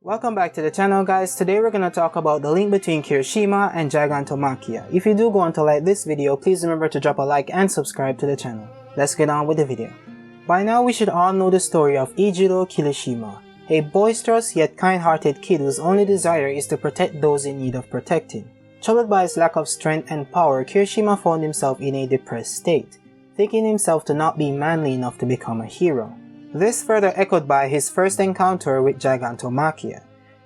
Welcome back to the channel, guys. Today we're gonna talk about the link between Kirishima and Gigantomachia. If you do go on to like this video, please remember to drop a like and subscribe to the channel. Let's get on with the video. By now we should all know the story of Ijiro Kirishima, a boisterous yet kind-hearted kid whose only desire is to protect those in need of protecting. Troubled by his lack of strength and power, Kirishima found himself in a depressed state, thinking himself to not be manly enough to become a hero. This further echoed by his first encounter with Gigantomachia.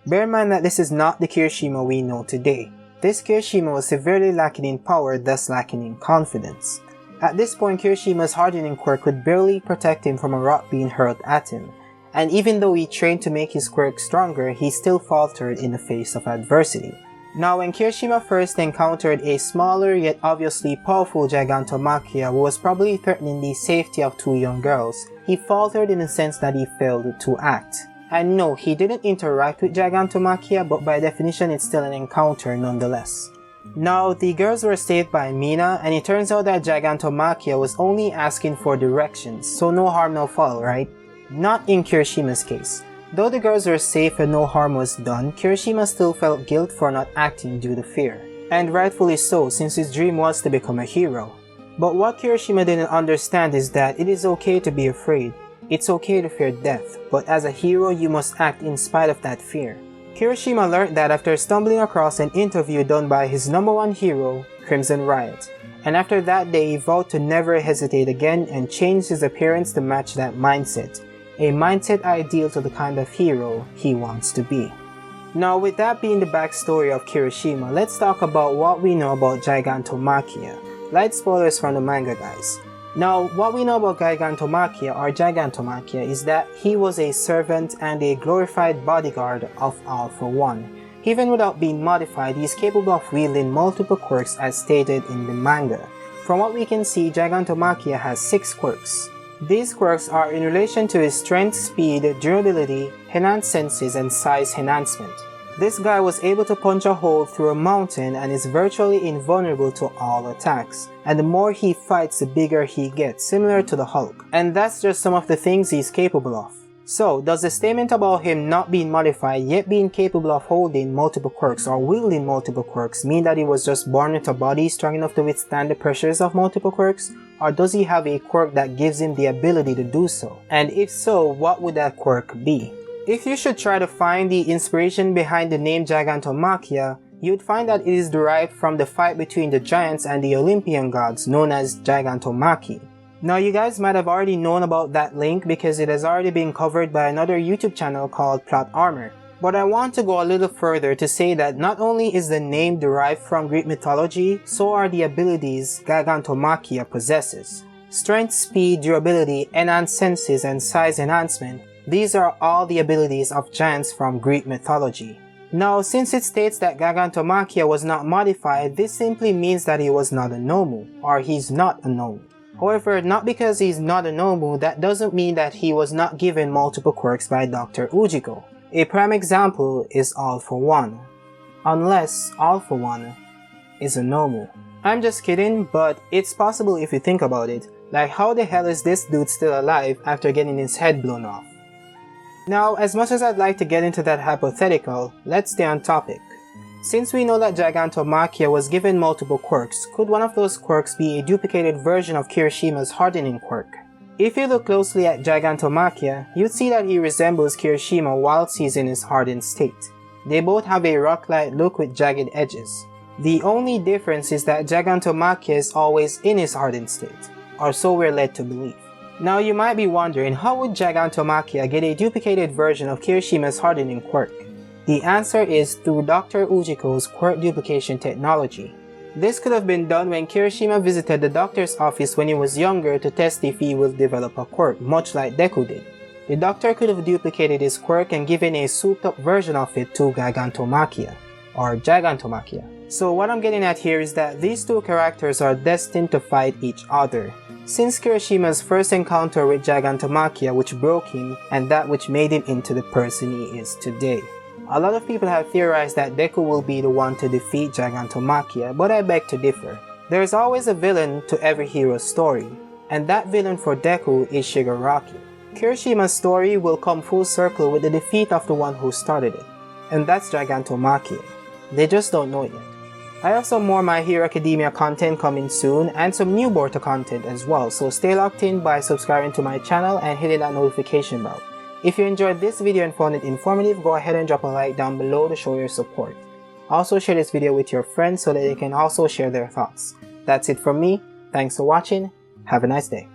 Bear in mind that this is not the Kirishima we know today. This Kirishima was severely lacking in power, thus lacking in confidence. At this point, Kirishima's hardening quirk could barely protect him from a rock being hurled at him, and even though he trained to make his quirk stronger, he still faltered in the face of adversity. Now, when Kirishima first encountered a smaller yet obviously powerful Gigantomachia who was probably threatening the safety of two young girls, he faltered in the sense that he failed to act. And no, he didn't interact with Gigantomachia, but by definition it's still an encounter nonetheless. Now, the girls were saved by Mina, and it turns out that Gigantomachia was only asking for directions, so no harm no foul, right? Not in Kirishima's case. Though the girls were safe and no harm was done, Kirishima still felt guilt for not acting due to fear. And rightfully so, since his dream was to become a hero. But what Kirishima didn't understand is that it is okay to be afraid. It's okay to fear death, but as a hero you must act in spite of that fear. Kirishima learned that after stumbling across an interview done by his #1 hero, Crimson Riot. And after that day he vowed to never hesitate again and changed his appearance to match that mindset. A mindset ideal to the kind of hero he wants to be. Now, with that being the backstory of Kirishima, let's talk about what we know about Gigantomachia. Light spoilers from the manga, guys. Now, what we know about Gigantomachia is that he was a servant and a glorified bodyguard of All For One. Even without being modified, he is capable of wielding multiple quirks as stated in the manga. From what we can see, Gigantomachia has 6 quirks. These quirks are in relation to his strength, speed, durability, enhanced senses, and size enhancement. This guy was able to punch a hole through a mountain and is virtually invulnerable to all attacks. And the more he fights, the bigger he gets, similar to the Hulk. And that's just some of the things he's capable of. So, does the statement about him not being modified yet being capable of holding multiple quirks or wielding multiple quirks mean that he was just born with a body strong enough to withstand the pressures of multiple quirks? Or does he have a quirk that gives him the ability to do so? And if so, what would that quirk be? If you should try to find the inspiration behind the name Gigantomachia, you'd find that it is derived from the fight between the giants and the Olympian gods known as Gigantomachia. Now, you guys might have already known about that link because it has already been covered by another YouTube channel called Plot Armor. But I want to go a little further to say that not only is the name derived from Greek mythology, so are the abilities Gigantomachia possesses. Strength, speed, durability, enhanced senses, and size enhancement. These are all the abilities of giants from Greek mythology. Now, since it states that Gigantomachia was not modified, this simply means that he was not a Nomu, or he's not a Nomu. However, not because he's not a Nomu, that doesn't mean that he was not given multiple quirks by Dr. Ujiko. A prime example is All For One. Unless All For One is a Nomu. I'm just kidding, but it's possible if you think about it. Like, how the hell is this dude still alive after getting his head blown off? Now, as much as I'd like to get into that hypothetical, let's stay on topic. Since we know that Gigantomachia was given multiple quirks, could one of those quirks be a duplicated version of Kirishima's hardening quirk? If you look closely at Gigantomachia, you'd see that he resembles Kirishima whilst he's in his hardened state. They both have a rock-like look with jagged edges. The only difference is that Gigantomachia is always in his hardened state, or so we're led to believe. Now, you might be wondering, how would Gigantomachia get a duplicated version of Kirishima's hardening quirk? The answer is through Dr. Ujiko's quirk duplication technology. This could have been done when Kirishima visited the doctor's office when he was younger to test if he will develop a quirk, much like Deku did. The doctor could have duplicated his quirk and given a souped up version of it to Gigantomachia, or Gigantomachia. So what I'm getting at here is that these two characters are destined to fight each other. Since Kirishima's first encounter with Gigantomachia which broke him, and that which made him into the person he is today. A lot of people have theorized that Deku will be the one to defeat Gigantomachia, but I beg to differ. There is always a villain to every hero's story, and that villain for Deku is Shigaraki. Kirishima's story will come full circle with the defeat of the one who started it, and that's Gigantomachia. They just don't know it yet. I have some more My Hero Academia content coming soon and some new Boruto content as well, so stay locked in by subscribing to my channel and hitting that notification bell. If you enjoyed this video and found it informative, go ahead and drop a like down below to show your support. Also share this video with your friends so that they can also share their thoughts. That's it from me. Thanks for watching. Have a nice day.